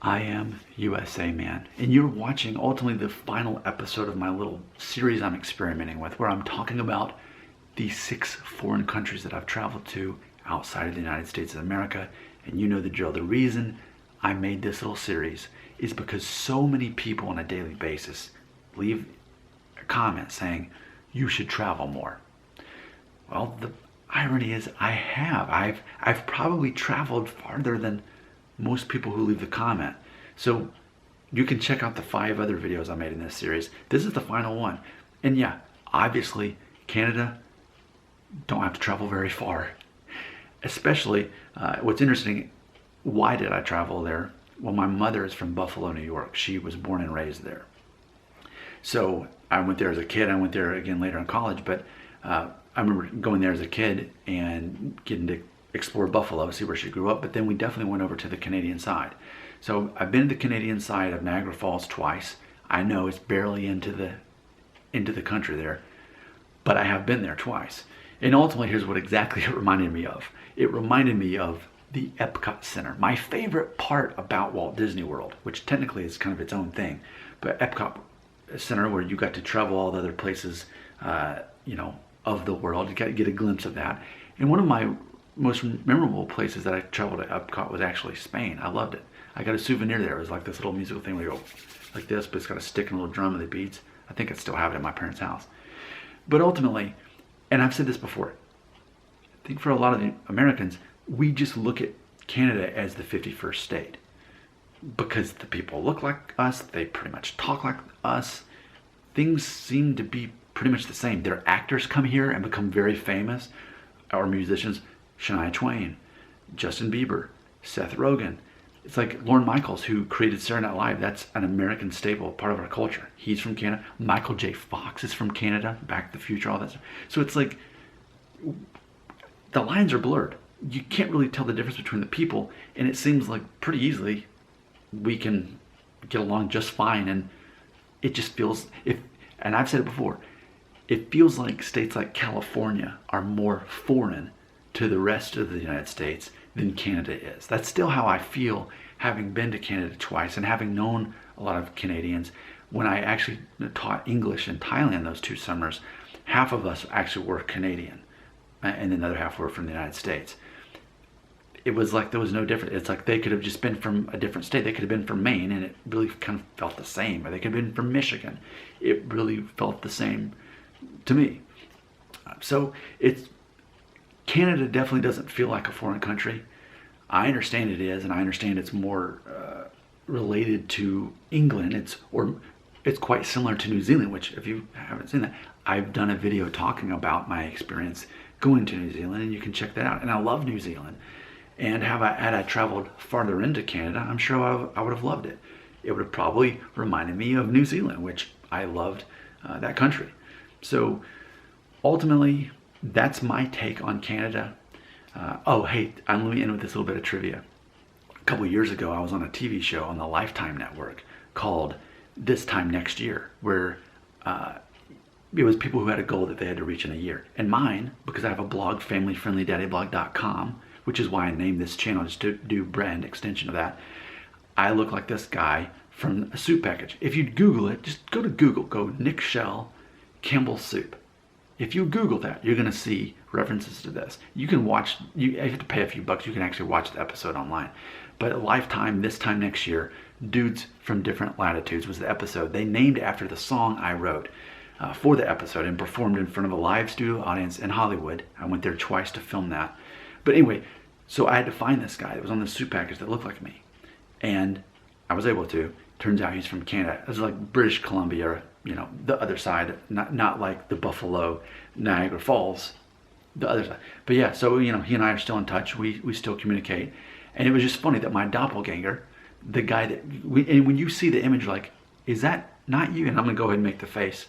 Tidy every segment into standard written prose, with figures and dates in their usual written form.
I am USA Man, and you're watching ultimately the final episode of my little series I'm experimenting with, where I'm talking about the 6 foreign countries that I've traveled to outside of the United States of America. And you know the drill. The reason I made this little series is because so many people on a daily basis leave a comment saying you should travel more. Well, the irony is I've probably traveled farther than most people who leave the comment. So you can check out the 5 other videos I made in this series. This is the final one. And yeah, obviously Canada, don't have to travel very far. Especially, what's interesting, why did I travel there? Well, my mother is from Buffalo, New York. She was born and raised there. So I went there as a kid. I went there again later in college, but I remember going there as a kid and getting to explore Buffalo, see where she grew up, but then we definitely went over to the Canadian side. So I've been to the Canadian side of Niagara Falls twice. I know it's barely into the country there, but I have been there twice. And ultimately, here's what exactly it reminded me of. It reminded me of the Epcot Center. My favorite part about Walt Disney World, which technically is kind of its own thing, but Epcot Center, where you got to travel all the other places, of the world, you got to get a glimpse of that. And one of my most memorable places that I traveled to Epcot was actually Spain. I loved it. I got a souvenir there. It was like this little musical thing where you go like this, but it's got a stick and a little drum and the beads. I think I still have it at my parents' house. But ultimately, and I've said this before, I think for a lot of the Americans, we just look at Canada as the 51st state because the people look like us, they pretty much talk like us. Things seem to be pretty much the same. Their actors come here and become very famous, or musicians. Shania Twain, Justin Bieber, Seth Rogen. It's like Lorne Michaels, who created Saturday Night Live. That's an American staple, part of our culture. He's from Canada. Michael J. Fox is from Canada. Back to the Future, all that stuff. So it's like the lines are blurred. You can't really tell the difference between the people, and it seems like pretty easily we can get along just fine. And it just feels, and I've said it before, it feels like states like California are more foreign to the rest of the United States than Canada is. That's still how I feel, having been to Canada twice and having known a lot of Canadians. When I actually taught English in Thailand those 2 summers, half of us actually were Canadian, and then the other half were from the United States. It was like there was no difference. It's like they could have just been from a different state. They could have been from Maine, and it really kind of felt the same. Or they could have been from Michigan. It really felt the same to me. So Canada definitely doesn't feel like a foreign country. I understand it is, and I understand it's more related to England. It's quite similar to New Zealand, which, if you haven't seen that, I've done a video talking about my experience going to New Zealand, and you can check that out. And I love New Zealand. And had I traveled farther into Canada, I'm sure I would have loved it. It would have probably reminded me of New Zealand, which I loved that country. So ultimately, that's my take on Canada. Let me end with this little bit of trivia. A couple of years ago, I was on a TV show on the Lifetime Network called This Time Next Year, where it was people who had a goal that they had to reach in a year. And mine, because I have a blog, familyfriendlydaddyblog.com, which is why I named this channel, just to do brand extension of that. I look like this guy from a soup package. If you Google it, just go to Google, go Nick Shell Campbell's soup. If you Google that, you're going to see references to this. You can watch, you have to pay a few bucks, you can actually watch the episode online. But at Lifetime, This Time Next Year, Dudes from Different Latitudes was the episode. They named after the song I wrote for the episode and performed in front of a live studio audience in Hollywood. I went there twice to film that. But anyway, so I had to find this guy that was on the soup package that looked like me. And I was able to. Turns out he's from Canada. It was like British Columbia, the other side, not like the Buffalo, Niagara Falls, the other side. But yeah, so, he and I are still in touch. We still communicate. And it was just funny that my doppelganger, the guy and when you see the image, like, is that not you? And I'm going to go ahead and make the face.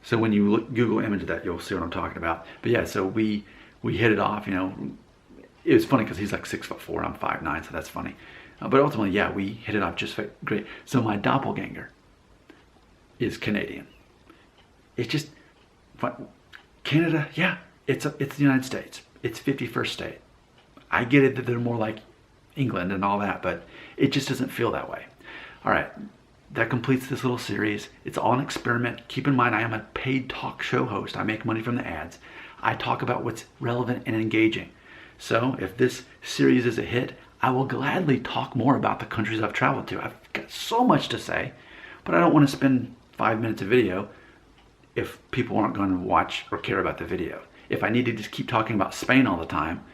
So when you Google image that, you'll see what I'm talking about. But yeah, so we hit it off, It was funny because he's like 6'4", I'm 5'9", so that's funny. But ultimately, yeah, we hit it off just great. So my doppelganger is Canadian. It's just, Canada, yeah, it's the United States. It's 51st state. I get it that they're more like England and all that, but it just doesn't feel that way. All right, that completes this little series. It's all an experiment. Keep in mind, I am a paid talk show host. I make money from the ads. I talk about what's relevant and engaging. So if this series is a hit, I will gladly talk more about the countries I've traveled to. I've got so much to say, but I don't want to spend 5 minutes of video if people aren't going to watch or care about the video. If I need to just keep talking about Spain all the time,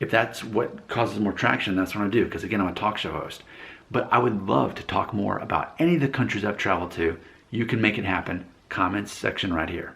if that's what causes more traction, that's what I do, because again, I'm a talk show host. But I would love to talk more about any of the countries I've traveled to. You can make it happen. Comments section right here.